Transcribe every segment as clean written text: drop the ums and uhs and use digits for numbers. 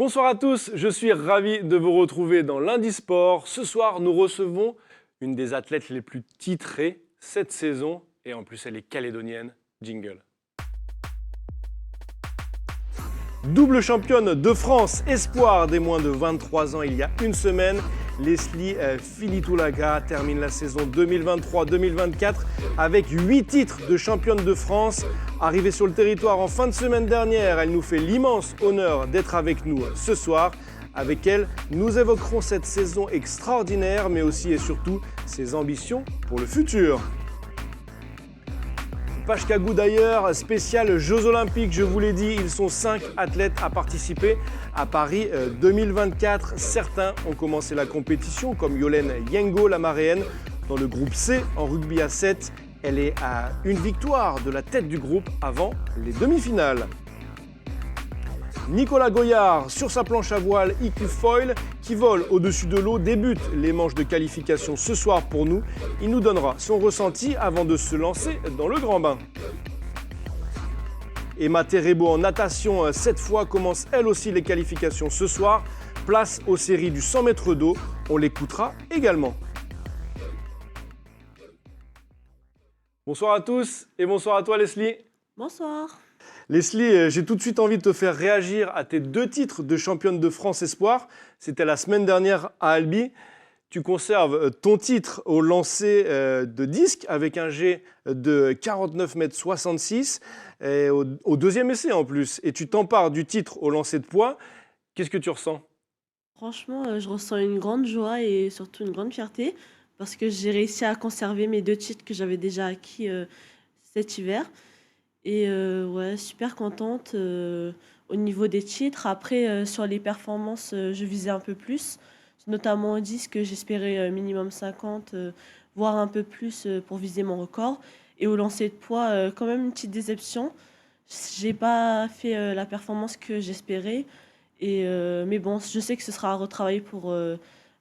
Bonsoir à tous, je suis ravi de vous retrouver dans Lundi Sport. Ce soir, nous recevons une des athlètes les plus titrées cette saison et en plus elle est calédonienne, Jingle. Double championne de France, espoir des moins de 23 ans il y a une semaine, Leslie Filitoulaga termine la saison 2023-2024 avec 8 titres de championne de France. Arrivée sur le territoire en fin de semaine dernière, elle nous fait l'immense honneur d'être avec nous ce soir. Avec elle, nous évoquerons cette saison extraordinaire, mais aussi et surtout ses ambitions pour le futur. Page Kagou d'ailleurs, spécial Jeux Olympiques, je vous l'ai dit, ils sont 5 athlètes à participer à Paris 2024. Certains ont commencé la compétition, comme Yolène Yengo, la Maréenne, dans le groupe C en rugby à 7. Elle est à une victoire de la tête du groupe avant les demi-finales. Nicolas Goyard, sur sa planche à voile IQ Foil, qui vole au-dessus de l'eau, débute les manches de qualification ce soir pour nous. Il nous donnera son ressenti avant de se lancer dans le grand bain. Emma Terebo en natation, cette fois, commence elle aussi les qualifications ce soir. Place aux séries du 100 mètres d'eau, on l'écoutera également. Bonsoir à tous et bonsoir à toi Leslie. Bonsoir. Leslie, j'ai tout de suite envie de te faire réagir à tes 2 titres de championne de France Espoir. C'était la semaine dernière à Albi. Tu conserves ton titre au lancer de disque avec un jet de 49,66 m au deuxième essai en plus. Et tu t'empares du titre au lancer de poids. Qu'est-ce que tu ressens ? Franchement, je ressens une grande joie et surtout une grande fierté parce que j'ai réussi à conserver mes 2 titres que j'avais déjà acquis cet hiver. Et ouais, super contente au niveau des titres. Après, sur les performances, je visais un peu plus, notamment au disque, j'espérais minimum 50, voire un peu plus pour viser mon record. Et au lancer de poids, quand même une petite déception. J'ai pas fait la performance que j'espérais. Mais bon, je sais que ce sera à retravailler pour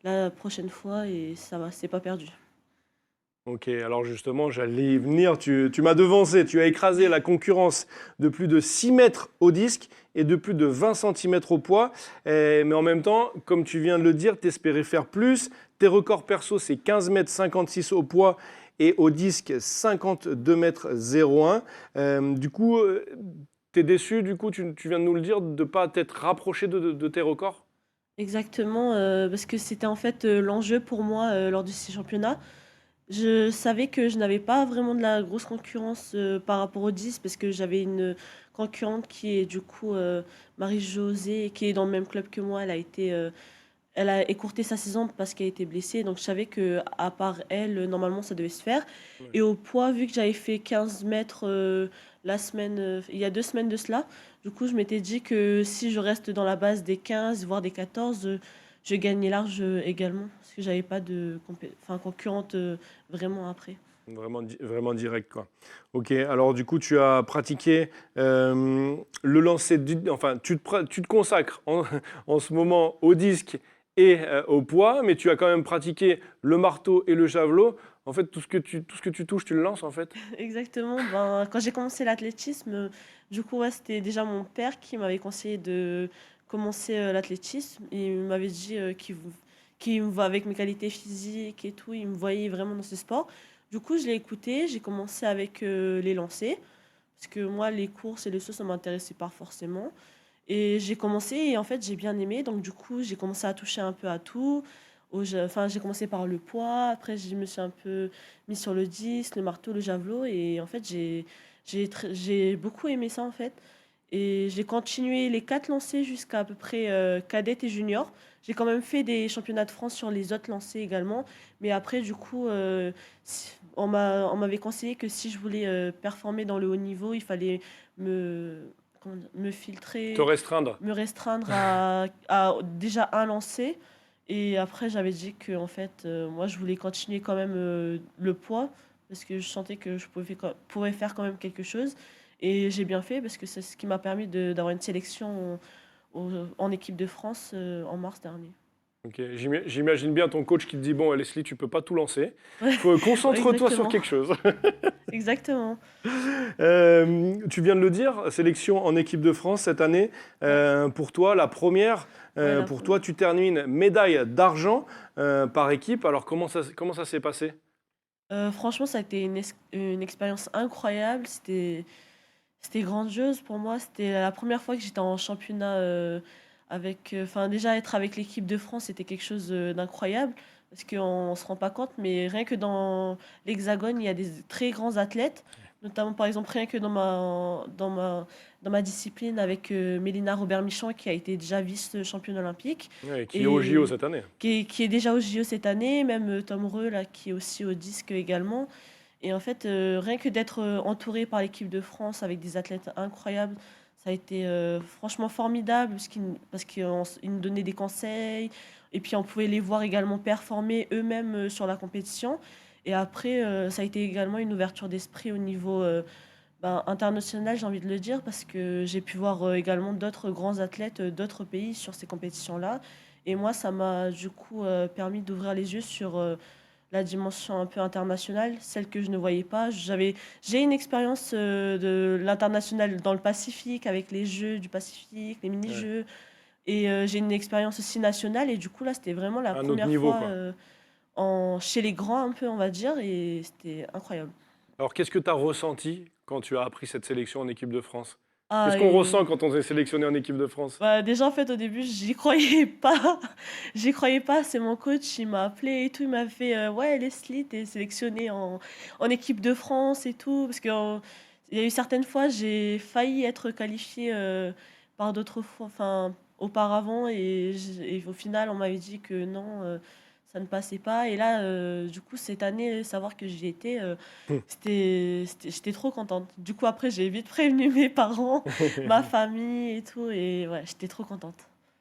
la prochaine fois et ça va, c'est pas perdu. Ok, alors justement, j'allais y venir. Tu m'as devancé, tu as écrasé la concurrence de plus de 6 mètres au disque et de plus de 20 cm au poids. Mais en même temps, comme tu viens de le dire, tu espérais faire plus. Tes records perso, c'est 15 mètres 56 au poids et au disque 52 mètres 01. Du coup, tu es déçu, du coup, tu viens de nous le dire, de ne pas t'être rapproché de tes records ? Exactement, parce que c'était en fait l'enjeu pour moi lors de ces championnats. Je savais que je n'avais pas vraiment de la grosse concurrence par rapport aux 10 parce que j'avais une concurrente qui est du coup Marie-Josée qui est dans le même club que moi. Elle a écourté sa saison parce qu'elle était blessée. Donc je savais que à part elle, normalement ça devait se faire. Ouais. Et au poids, vu que j'avais fait 15 mètres la semaine, il y a 2 semaines de cela, du coup je m'étais dit que si je reste dans la base des 15, voire des 14, je gagnais large également. Parce que j'avais pas de concurrente vraiment après. Vraiment direct, quoi. Ok, alors du coup, tu as pratiqué le lancer, enfin, tu te consacres en ce moment au disque et au poids, mais tu as quand même pratiqué le marteau et le javelot. En fait, tout ce que tu touches, tu le lances, en fait. Exactement. Ben, quand j'ai commencé l'athlétisme, du coup, ouais, c'était déjà mon père qui m'avait conseillé de commencer l'athlétisme. Il m'avait dit qu'il me voit avec mes qualités physiques et tout, il me voyait vraiment dans ce sport. Du coup, je l'ai écouté, j'ai commencé avec les lancers, parce que moi, les courses et les sauts, ça m'intéressait pas forcément. Et j'ai commencé et en fait, j'ai bien aimé. Donc, du coup, j'ai commencé à toucher un peu à tout. Enfin, j'ai commencé par le poids, après, je me suis un peu mis sur le disque, le marteau, le javelot. Et en fait, j'ai beaucoup aimé ça, en fait. Et j'ai continué les 4 lancers jusqu'à à peu près cadette et junior. J'ai quand même fait des championnats de France sur les autres lancers également. Mais après, du coup, on m'avait conseillé que si je voulais performer dans le haut niveau, il fallait me, me Te filtrer, restreindre. me restreindre à déjà un lancer. Et après, j'avais dit que en fait, moi, je voulais continuer quand même le poids parce que je sentais que je pouvais faire quand même quelque chose. Et j'ai bien fait parce que c'est ce qui m'a permis d'avoir une sélection en équipe de France en mars dernier. Ok, j'imagine bien ton coach qui te dit, bon, Leslie, tu peux pas tout lancer. Ouais, Concentre-toi sur exactement, quelque chose. exactement. Tu viens de le dire, sélection en équipe de France cette année. Ouais, Pour toi, la première, ouais, la pour toi, première. tu termines médaille d'argent par équipe. Alors, comment ça s'est passé? Franchement, ça a été une expérience incroyable. C'était grandiose pour moi. C'était la première fois que j'étais en championnat avec. Enfin, déjà être avec l'équipe de France, c'était quelque chose d'incroyable parce qu'on ne se rend pas compte, mais rien que dans l'Hexagone, il y a des très grands athlètes, notamment par exemple rien que dans ma discipline avec Mélina Robert-Michon qui a été déjà vice-championne olympique Ouais, qui est au JO et cette année. qui est déjà au JO cette année, même Tom Reux là, qui est aussi au disque également. Et en fait, rien que d'être entouré par l'équipe de France avec des athlètes incroyables, ça a été franchement formidable parce qu'ils nous donnaient des conseils et puis on pouvait les voir également performer eux-mêmes sur la compétition. Et après, ça a été également une ouverture d'esprit au niveau international, j'ai envie de le dire, parce que j'ai pu voir également d'autres grands athlètes d'autres pays sur ces compétitions-là. Et moi, ça m'a du coup permis d'ouvrir les yeux sur la dimension un peu internationale, celle que je ne voyais pas. J'ai une expérience de l'international dans le Pacifique, avec les Jeux du Pacifique, les Ouais. mini-jeux, et j'ai une expérience aussi nationale. Et du coup, là, c'était vraiment la Un autre première niveau, fois quoi. chez les grands, un peu, on va dire, et c'était incroyable. Alors, qu'est-ce que tu as ressenti quand tu as appris cette sélection en équipe de France? Qu'est-ce Ah, qu'on et ressent quand on est sélectionné en équipe de France? bah, déjà, en fait, au début, j'y croyais pas. J'y croyais pas. C'est mon coach, il m'a appelé et tout. Il m'a fait ouais, Leslie, t'es sélectionnée en équipe de France et tout. Parce qu'il y a eu certaines fois, j'ai failli être qualifiée par d'autres fois, enfin, auparavant. Et au final, on m'avait dit que non, ça ne passait pas. Et là, du coup, cette année, savoir que j'y étais, j'étais trop contente. Du coup, après, j'ai vite prévenu mes parents, ma famille et tout. Et ouais, j'étais trop contente.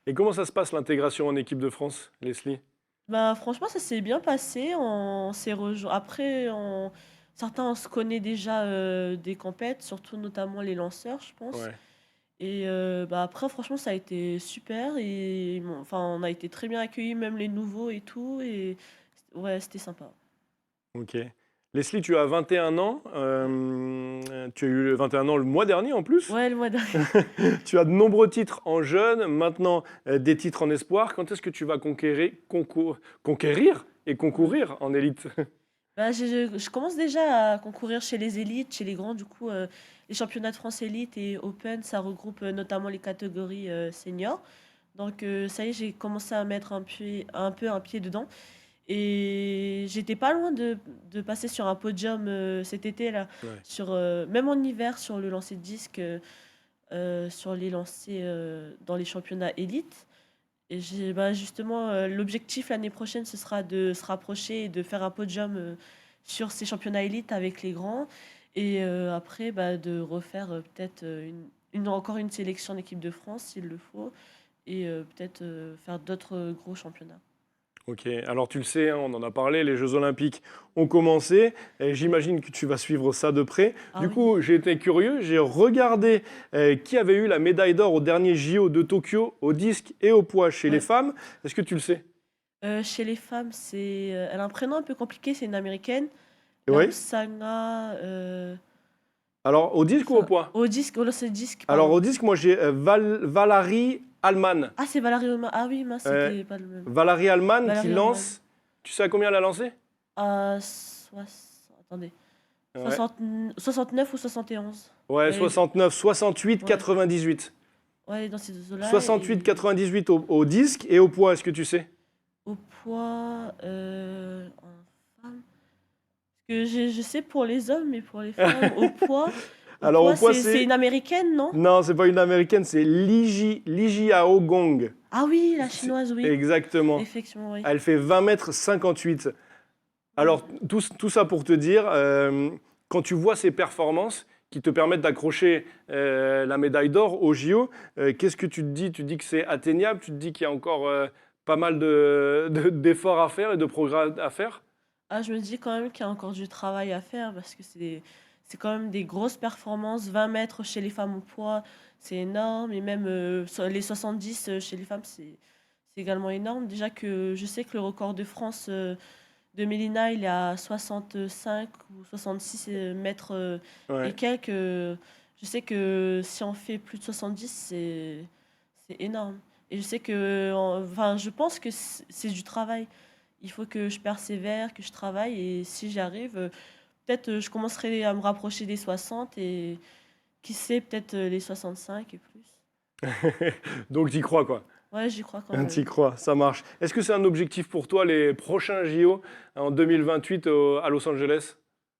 Et comment ça se passe l'intégration en équipe de France, Leslie? Bah, franchement, ça s'est bien passé. On s'est rejoint. Après, certains, on se connaît déjà des compètes, surtout notamment les lanceurs, je pense. Ouais, Et bah, après, franchement, ça a été super. Et bon, enfin, on a été très bien accueillis, même les nouveaux et tout. Et ouais, c'était sympa. ok. Leslie, tu as 21 ans. Tu as eu 21 ans le mois dernier en plus. Ouais, le mois dernier. Tu as de nombreux titres en jeune, maintenant des titres en espoir. Quand est-ce que tu vas conquérir et Ouais. concourir en élite? Bah, je commence déjà à concourir chez les élites, chez les grands. Du coup, les championnats de France élite et Open, ça regroupe notamment les catégories seniors. Donc, ça y est, j'ai commencé à mettre un pied dedans. Et j'étais pas loin de passer sur un podium cet été là, Ouais. même en hiver sur le lancer de disque, sur les lancers dans les championnats élites. Et justement l'objectif l'année prochaine ce sera de se rapprocher et de faire un podium sur ces championnats élites avec les grands. Et après de refaire peut-être encore une sélection d'équipe de France s'il le faut. Et peut-être faire d'autres gros championnats. Ok, alors tu le sais, hein, on en a parlé, les Jeux Olympiques ont commencé, et Oui. j'imagine que tu vas suivre ça de près. Ah Du oui. coup, j'ai été curieux, j'ai regardé qui avait eu la médaille d'or au dernier JO de Tokyo, au disque et au poids chez les Ouais. femmes. Est-ce que tu le sais? Chez les femmes, elle a un prénom un peu compliqué, c'est une américaine. Oui. Lausana, Alors, au disque ou au poids? au disque, oh là, c'est disque, Alors, pardon. au disque, moi j'ai Valérie Allman. Ah, c'est Valérie Oma. Ah oui, mince, Euh, c'était pas le même. Valérie Allman qui Valérie Allman. lance, tu sais à combien elle a lancé? Ah, attendez. Ouais, 69 ou 71. ouais, Elle est, 69, 68, ouais. 98. Ouais, elle est dans ces deux-là. 68, Et 98 au disque et au poids, est-ce que tu sais? au poids, en femme. Parce que je sais pour les hommes, mais pour les femmes, au Alors au poids, poids, c'est c'est... une américaine, non? Non, c'est pas une américaine, c'est Li Jiaogong. Ah oui, la C'est- chinoise, oui. Exactement. Effectivement, oui. Elle fait 20 mètres 58. Oui. Alors, tout ça pour te dire, quand tu vois ces performances qui te permettent d'accrocher la médaille d'or au JO, qu'est-ce que tu te dis? Tu te dis que c'est atteignable? Tu te dis qu'il y a encore pas mal d'efforts à faire et de progrès à faire? Ah, je me dis quand même qu'il y a encore du travail à faire parce que c'est quand même des grosses performances. 20 mètres chez les femmes au poids, c'est énorme. Et même les 70 chez les femmes, c'est également énorme. Déjà que je sais que le record de France de Mélina, il est à 65 ou 66 mètres et Ouais. quelques. Je sais que si on fait plus de 70, c'est énorme. Et je sais que, enfin, je pense que c'est du travail. Il faut que je persévère, que je travaille. Et si j'y arrive, peut-être je commencerai à me rapprocher des 60 et qui sait, peut-être les 65 et plus. Donc tu y crois, quoi. Ouais, j'y crois quand Tu y même. crois, ça marche. Est-ce que c'est un objectif pour toi, les prochains JO en 2028 à Los Angeles?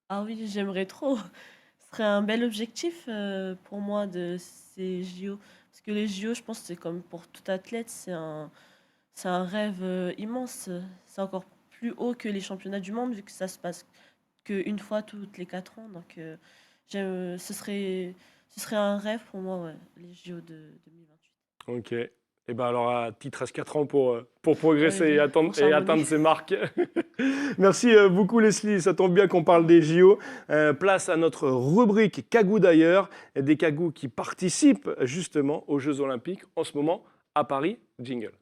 Ah oui, j'aimerais trop. Ce serait un bel objectif pour moi de ces JO. Parce que les JO, je pense que c'est comme pour tout athlète, c'est un rêve immense. C'est encore plus haut que les championnats du monde, vu que ça se passe qu'une fois toutes les 4 ans. Donc, ce serait un rêve pour moi, ouais, les JO de 2028. Ok. Et ben alors, il te reste 4 ans pour Ouais, progresser pour et charbonner. atteindre ces marques. Merci beaucoup, Leslie. Ça tombe bien qu'on parle des JO. Place à notre rubrique Kagou d'ailleurs. Des Kagous qui participent justement aux Jeux Olympiques en ce moment à Paris. Jingle.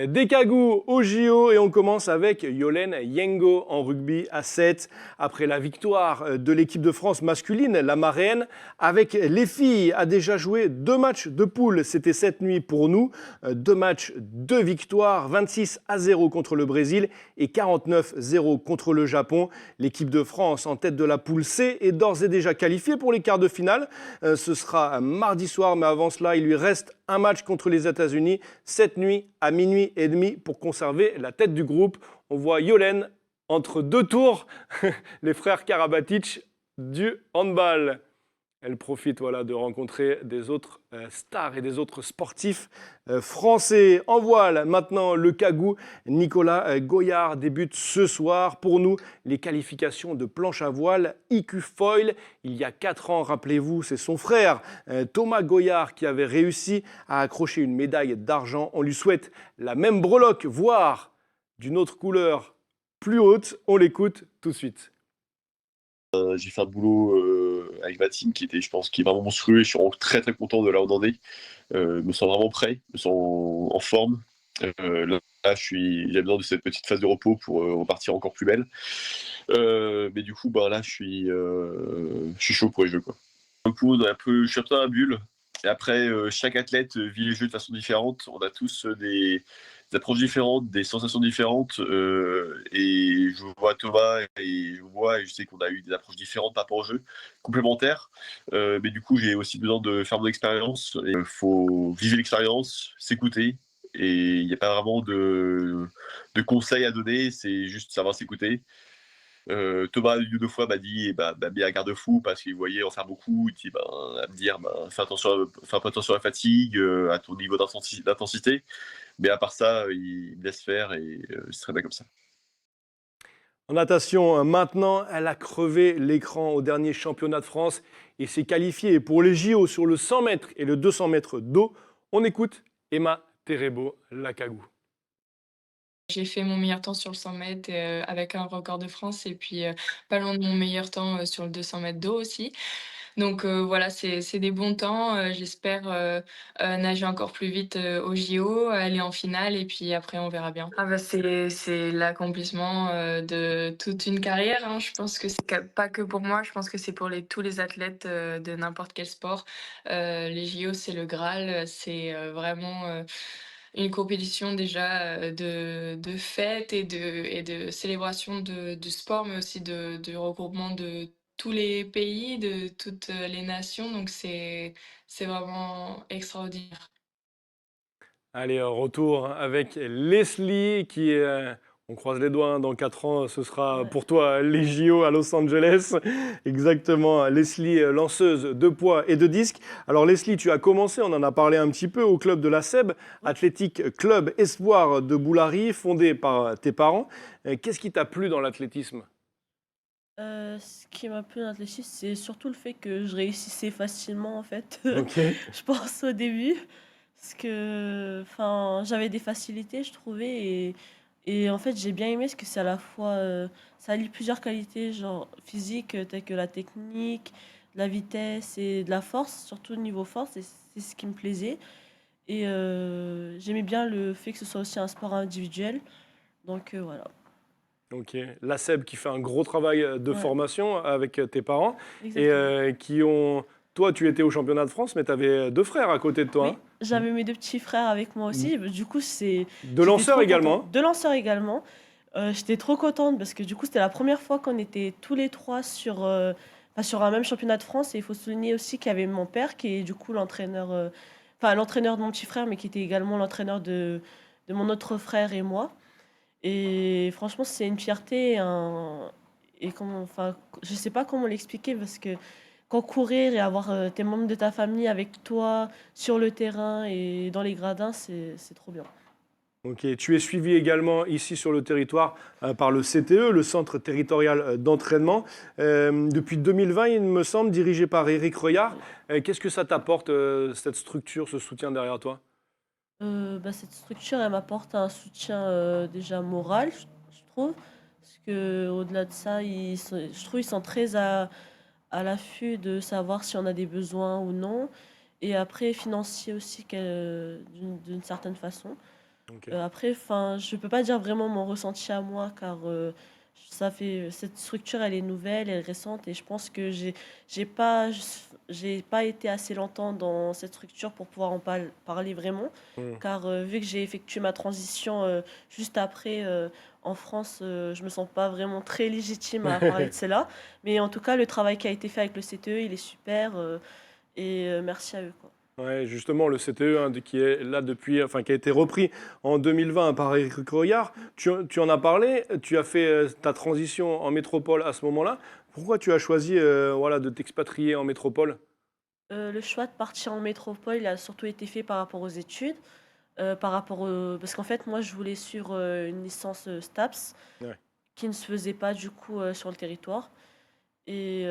Des Kagous au JO et on commence avec Yolène Yengo en rugby à 7. Après la victoire de l'équipe de France masculine, la marraine, avec les filles, a déjà joué 2 matchs de poule. C'était cette nuit pour nous. 2 matchs, 2 victoires, 26-0 contre le Brésil et 49-0 contre le Japon. L'équipe de France en tête de la poule C est d'ores et déjà qualifiée pour les quarts de finale. Ce sera mardi soir, mais avant cela, il lui reste un match contre les États-Unis cette nuit à minuit et demi pour conserver la tête du groupe. On voit Yolène entre 2 tours, les frères Karabatic du handball. Elle profite voilà, de rencontrer des autres stars et des autres sportifs français. En voile, maintenant, le Kagou. Nicolas Goyard débute ce soir. Pour nous, les qualifications de planche à voile IQ Foil. Il y a 4 ans, rappelez-vous, c'est son frère Thomas Goyard qui avait réussi à accrocher une médaille d'argent. On lui souhaite la même breloque, voire d'une autre couleur plus haute. On l'écoute tout de suite. J'ai fait un boulot avec ma team qui était, je pense, qui est vraiment monstrueux. Je suis vraiment très très content de là où on en est. Je me sens vraiment prêt, je me sens en forme. Là, j'ai besoin de cette petite phase de repos pour repartir encore plus belle. Mais du coup, là, je suis chaud pour les jeux, quoi. Je suis un peu dans la bulle. Et après, chaque athlète vit les jeux de façon différente. On a tous des approches différentes, des sensations différentes. Et je vois Thomas et je sais qu'on a eu des approches différentes par rapport au jeu, complémentaires. Mais du coup, j'ai aussi besoin de faire mon expérience. Il faut vivre l'expérience, s'écouter. Et il n'y a pas vraiment de conseils à donner, c'est juste savoir s'écouter. Thomas, une ou deux fois, m'a dit bien un garde-fou parce qu'il voyait en faire beaucoup. Il dit à me dire fais un peu attention à la fatigue, à ton niveau d'intensité. Mais à part ça, il me laisse faire et c'est très bien comme ça. En natation, maintenant, elle a crevé l'écran au dernier championnat de France et s'est qualifiée pour les JO sur le 100 mètres et le 200 mètres d'eau. On écoute Emma Terebo, la Kagou. J'ai fait mon meilleur temps sur le 100 mètres avec un record de France et puis pas loin de mon meilleur temps sur le 200 mètres d'eau aussi. Donc voilà, c'est des bons temps. J'espère nager encore plus vite au JO, aller en finale et puis après on verra bien. Ah bah c'est l'accomplissement de toute une carrière, hein. Je pense que pas que pour moi, je pense que c'est pour tous les athlètes de n'importe quel sport. Les JO, c'est le Graal, c'est vraiment une compétition déjà de fête et de célébration du sport, mais aussi de regroupement de tous les pays, de toutes les nations. Donc c'est vraiment extraordinaire. Allez, retour avec Leslie qui est, on croise les doigts, dans 4 ans, ce sera Ouais. pour toi les JO à Los Angeles. Exactement, Leslie, lanceuse de poids et de disques. Alors Leslie, tu as commencé, on en a parlé un petit peu, au club de la SEB, Oui. Athlétique Club Espoir de Boulary, fondé par tes parents. Qu'est-ce qui t'a plu dans l'athlétisme? Ce qui m'a plu dans l'athlétisme, c'est surtout le fait que je réussissais facilement, en fait. Ok. Je pense au début, parce que, enfin, j'avais des facilités, je trouvais, Et en fait, j'ai bien aimé parce que c'est à la fois, ça allie plusieurs qualités, genre physiques, telles que la technique, la vitesse et de la force, surtout niveau force, et c'est ce qui me plaisait. Et j'aimais bien le fait que ce soit aussi un sport individuel. Donc voilà. Ok, la SEB qui fait un gros travail de Ouais, formation avec tes parents et exactement. qui ont... Toi, tu étais au championnat de France, mais tu avais deux frères à côté de toi, Oui, hein. j'avais mes deux petits frères avec moi Mm. aussi. Du coup, De j'étais lanceurs trop contente. également, hein. Deux lanceurs également. J'étais trop contente parce que du coup, c'était la première fois qu'on était tous les trois enfin, sur un même championnat de France. Et il faut souligner aussi qu'il y avait mon père qui est du coup l'entraîneur, enfin l'entraîneur de mon petit frère, mais qui était également l'entraîneur de mon autre frère et moi. Et franchement, c'est une fierté et comment, enfin, je sais pas comment l'expliquer parce que concourir et avoir tes membres de ta famille avec toi sur le terrain et dans les gradins, c'est trop bien. Ok, tu es suivi également ici sur le territoire par le CTE, le Centre territorial d'entraînement. Depuis 2020, il me semble, dirigé par Éric Reuillard. Oui. Qu'est-ce que ça t'apporte, cette structure, ce soutien derrière toi? Bah, cette structure, elle m'apporte un soutien déjà moral, je trouve. Parce que au-delà de ça, je trouve qu'ils sont très à l'affût de savoir si on a des besoins ou non. Et après, financier aussi, d'une certaine façon. Ok. Après, enfin, je peux pas dire vraiment mon ressenti à moi car cette structure, elle est nouvelle, elle est récente et je pense que j'ai pas, j'ai pas été assez longtemps dans cette structure pour pouvoir parler vraiment. Hmm. Car vu que j'ai effectué ma transition juste après en France, je me sens pas vraiment très légitime à parler de cela. Mais en tout cas, le travail qui a été fait avec le CTE, il est super et merci à eux, quoi. Ouais, justement, le CTE hein, qui est là depuis, enfin qui a été repris en 2020 par Éric Royard. Tu en as parlé, tu as fait ta transition en métropole à ce moment-là. Pourquoi tu as choisi voilà, de t'expatrier en métropole? Le choix de partir en métropole, il a surtout été fait par rapport aux études, parce qu'en fait, moi, je voulais suivre une licence STAPS Ouais. qui ne se faisait pas du coup sur le territoire. Et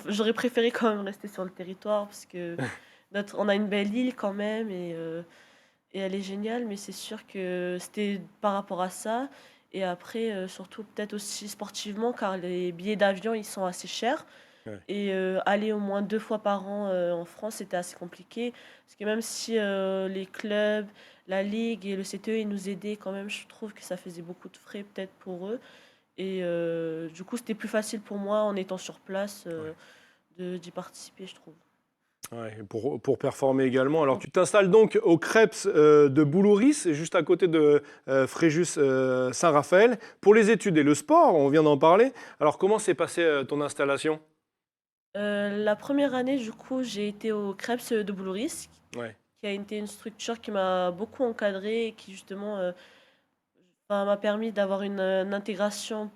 j'aurais préféré quand même rester sur le territoire parce que on a une belle île quand même et elle est géniale, mais c'est sûr que c'était par rapport à ça. Et après, surtout peut-être aussi sportivement, car les billets d'avion, ils sont assez chers. Ouais. Et aller au moins 2 fois par an en France, c'était assez compliqué. Parce que même si les clubs, la ligue et le CTE, ils nous aidaient quand même, je trouve que ça faisait beaucoup de frais peut-être pour eux. Et du coup, c'était plus facile pour moi en étant sur place Ouais. d'y participer, je trouve. Ouais, et pour performer également. Alors, Mm. tu t'installes donc au Creps de Boulouris, juste à côté de Fréjus Saint-Raphaël, pour les études et le sport, on vient d'en parler. Alors, comment s'est passée ton installation? La première année, du coup, j'ai été au Crêpes de Boulouris, Ouais, qui a été une structure qui m'a beaucoup encadrée et qui justement m'a permis d'avoir une intégration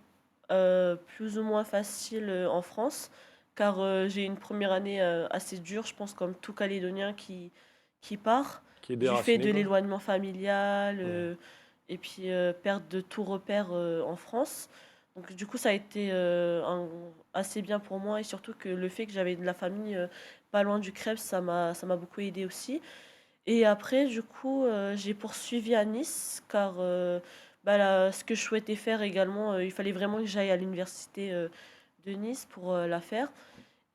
plus ou moins facile en France, car j'ai eu une première année assez dure, je pense, comme tout Calédonien qui part, qui est du fait déraciné, de quoi. l'éloignement familial Ouais. et puis perte de tout repère en France. Donc du coup, ça a été assez bien pour moi et surtout que le fait que j'avais de la famille pas loin du Crève, ça m'a beaucoup aidé aussi. Et après, du coup, j'ai poursuivi à Nice car bah, ce que je souhaitais faire également, il fallait vraiment que j'aille à l'université de Nice pour la faire.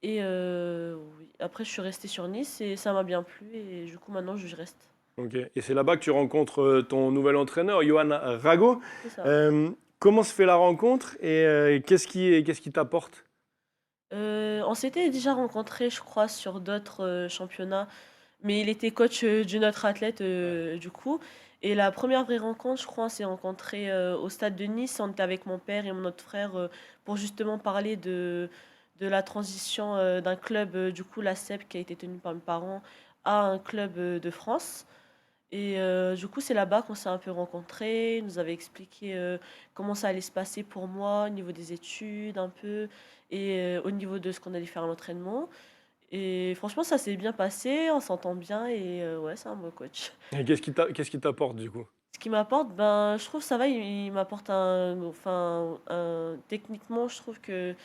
Et oui, après, je suis restée sur Nice et ça m'a bien plu et du coup, maintenant, je reste. Ok. Et c'est là-bas que tu rencontres ton nouvel entraîneur, Johan Rago. C'est ça. Euh, Comment se fait la rencontre et qu'est-ce qui t'apporte? On s'était déjà rencontrés, je crois, sur d'autres championnats, mais il était coach d'une autre athlète Ouais. du coup. Et la première vraie rencontre, je crois, on s'est rencontrés au stade de Nice. On était avec mon père et mon autre frère pour justement parler de la transition d'un club, du coup, la CEP, qui a été tenue par mes parents, à un club de France. Et du coup, c'est là-bas qu'on s'est un peu rencontrés. Il nous avait expliqué comment ça allait se passer pour moi au niveau des études, un peu, et au niveau de ce qu'on allait faire à l'entraînement. Et franchement, ça s'est bien passé, on s'entend bien, et ouais, c'est un bon coach. Et qu'est-ce qui t'apporte du coup? Ce qui m'apporte, ben, je trouve ça va, il m'apporte techniquement, je trouve que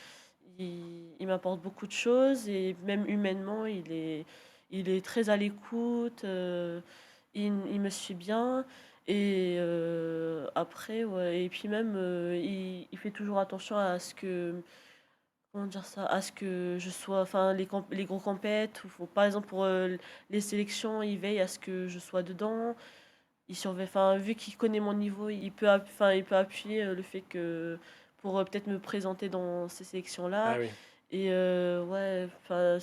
il m'apporte beaucoup de choses, et même humainement, il est très à l'écoute, il me suit bien. Et après, ouais, et puis même, il fait toujours attention à ce que, comment dire ça, à ce que je sois, enfin, les gros compètes, ou par exemple pour les sélections, il veille à ce que je sois dedans. Il surveille, enfin, vu qu'il connaît mon niveau, enfin, il peut appuyer le fait que pour peut-être me présenter dans ces Ah sélections-là. oui. Et ouais, enfin,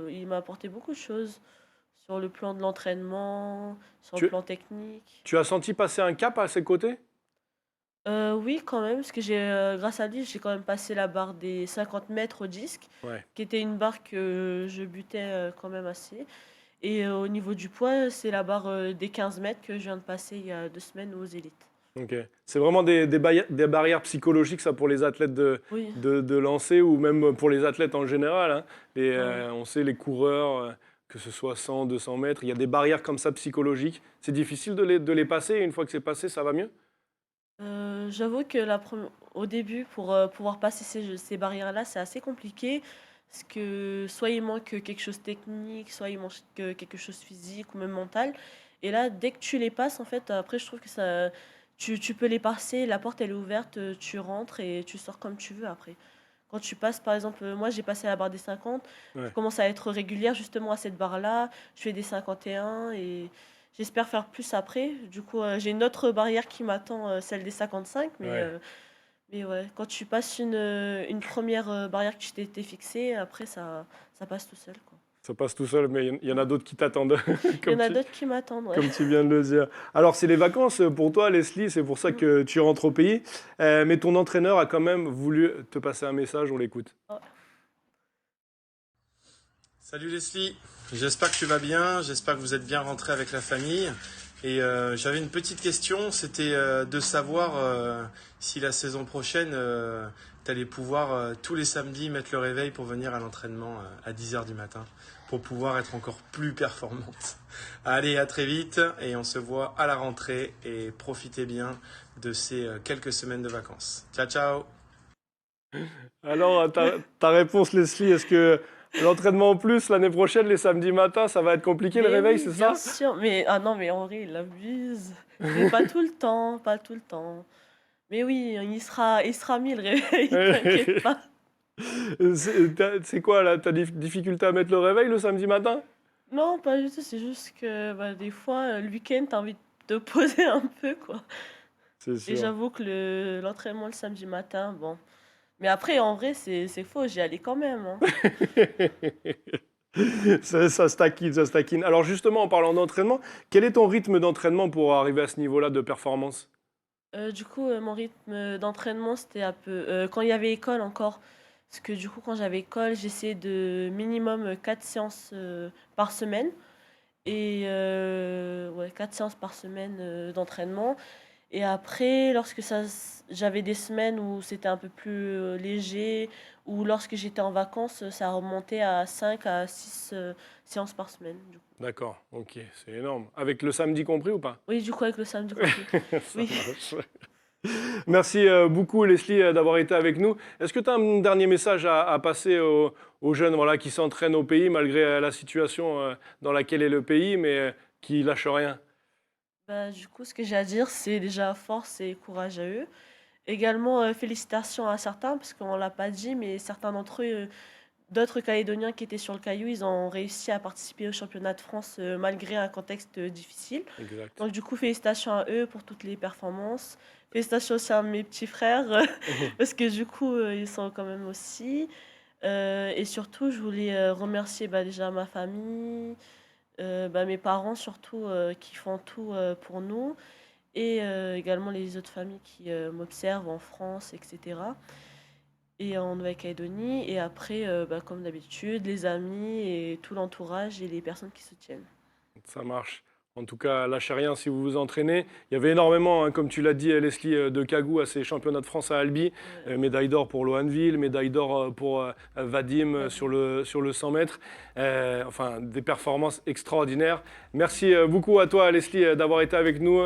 il m'a apporté beaucoup de choses sur le plan de l'entraînement, sur le Tu, plan technique. tu as senti passer un cap à ses côtés? Oui, quand même, parce que grâce à lui, j'ai quand même passé la barre des 50 mètres au disque, Ouais. qui était une barre que je butais quand même assez. Et au niveau du poids, c'est la barre des 15 mètres que je viens de passer il y a 2 semaines aux élites. Ok. C'est vraiment des barrières psychologiques, ça, pour les athlètes Oui, de lancer ou même pour les athlètes en général, hein. ouais. On sait, les coureurs, que ce soit 100, 200 mètres, il y a des barrières comme ça psychologiques. C'est difficile de les passer. Et une fois que c'est passé, ça va mieux? J'avoue que au début, pour pouvoir passer ces barrières-là, c'est assez compliqué. Parce que soit il manque quelque chose de technique, soit il manque quelque chose de physique ou même mental. Et là, dès que tu les passes, en fait, après, je trouve que tu peux les passer, la porte elle est ouverte, tu rentres et tu sors comme tu veux après. Quand tu passes, par exemple, moi j'ai passé la barre des 50, je Ouais. commence à être régulière justement à cette barre-là, je fais des 51 et j'espère faire plus après. Du coup, j'ai une autre barrière qui m'attend, celle des 55, Ouais. mais ouais, quand tu passes une première barrière que tu t'étais fixée, après ça passe tout seul, quoi. Ça passe tout seul, mais il y en a d'autres qui t'attendent, Il y comme en a tu, d'autres qui m'attendent, ouais. comme tu viens de le dire. Alors, c'est les vacances pour toi, Leslie, c'est pour ça que tu rentres au pays. Mais ton entraîneur a quand même voulu te passer un message, on l'écoute. Salut Leslie, j'espère que tu vas bien, j'espère que vous êtes bien rentré avec la famille. Et j'avais une petite question, c'était de savoir si la saison prochaine, tu allais pouvoir tous les samedis mettre le réveil pour venir à l'entraînement à 10h du matin, pour pouvoir être encore plus performante. Allez, à très vite et on se voit à la rentrée et profitez bien de ces quelques semaines de vacances. Ciao, ciao! Alors, ta réponse, Leslie, est-ce que l'entraînement en plus, l'année prochaine, les samedis matins, ça va être compliqué le Mais réveil, oui, c'est bien ça? sûr, mais ah non, mais en vrai, il abuse. Mais pas tout le temps, pas tout le temps. Mais oui, il sera mis le réveil, t'inquiète pas. C'est quoi là? T'as des difficultés à mettre le réveil le samedi matin? Non, pas du tout, c'est juste que bah, des fois, le week-end, t'as envie de te poser un peu, quoi. C'est Et sûr. j'avoue que l'entraînement le samedi matin, bon. Mais après, en vrai, c'est faux, j'y allais quand même, hein. Ça se taquine, ça se taquine. Alors justement, en parlant d'entraînement, quel est ton rythme d'entraînement pour arriver à ce niveau-là de performance? Du coup, mon rythme d'entraînement, c'était un peu quand il y avait école encore. Parce que du coup, quand j'avais école, j'essayais de minimum 4 séances par semaine. Et ouais, 4 séances par semaine d'entraînement. Et après, j'avais des semaines où c'était un peu plus léger, ou lorsque j'étais en vacances, ça remontait à 5 à 6 séances par semaine, du coup. D'accord, ok, c'est énorme. Avec le samedi compris ou pas? Oui, du coup, avec le samedi compris. Ça Oui. marche. Merci beaucoup Leslie d'avoir été avec nous. Est-ce que tu as un dernier message à passer aux jeunes, voilà, qui s'entraînent au pays malgré la situation dans laquelle est le pays, mais qui lâchent rien? Bah, du coup, ce que j'ai à dire, c'est déjà force et courage à eux. Également, félicitations à certains, parce qu'on ne l'a pas dit, mais certains d'entre eux, d'autres Calédoniens qui étaient sur le Caillou, ils ont réussi à participer au championnat de France malgré un contexte difficile. Exact. Donc du coup, félicitations à eux pour toutes les performances. Félicitations aussi à mes petits frères, parce que du coup, ils sont quand même aussi. Et surtout, je voulais remercier bah, déjà ma famille, bah, mes parents surtout, qui font tout pour nous, et également les autres familles qui m'observent en France, etc. Et en Nouvelle-Calédonie. Et après, bah, comme d'habitude, les amis et tout l'entourage et les personnes qui soutiennent. Ça marche. En tout cas, lâchez rien si vous vous entraînez. Il y avait énormément, hein, comme tu l'as dit, Leslie, de cagou à ces championnats de France à Albi. Ouais. Médaille d'or pour Loanville, médaille d'or pour Vadim Vadim. sur le 100 mètres. Enfin, des performances extraordinaires. Merci beaucoup à toi, Leslie, d'avoir été avec nous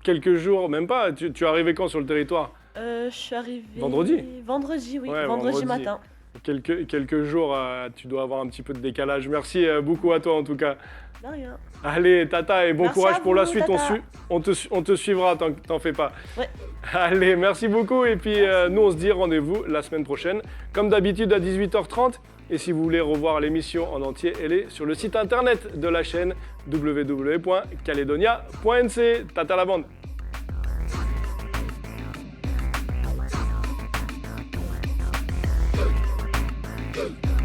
quelques jours, même pas. Tu es arrivé quand sur le territoire? Je suis arrivée... Vendredi? Vendredi, oui. Ouais, Vendredi vendredi. matin. Quelques jours, tu dois avoir un petit peu de décalage. Merci beaucoup à toi en tout cas. De rien. Allez, Tata, et bon Merci courage à pour la vous, suite. Tata. On te suivra, t'en fais pas. Ouais. Allez, merci beaucoup. Et puis, nous, on se dit rendez-vous la semaine prochaine, comme d'habitude à 18h30. Et si vous voulez revoir l'émission en entier, elle est sur le site internet de la chaîne www.caledonia.nc. Tata la bande. Good.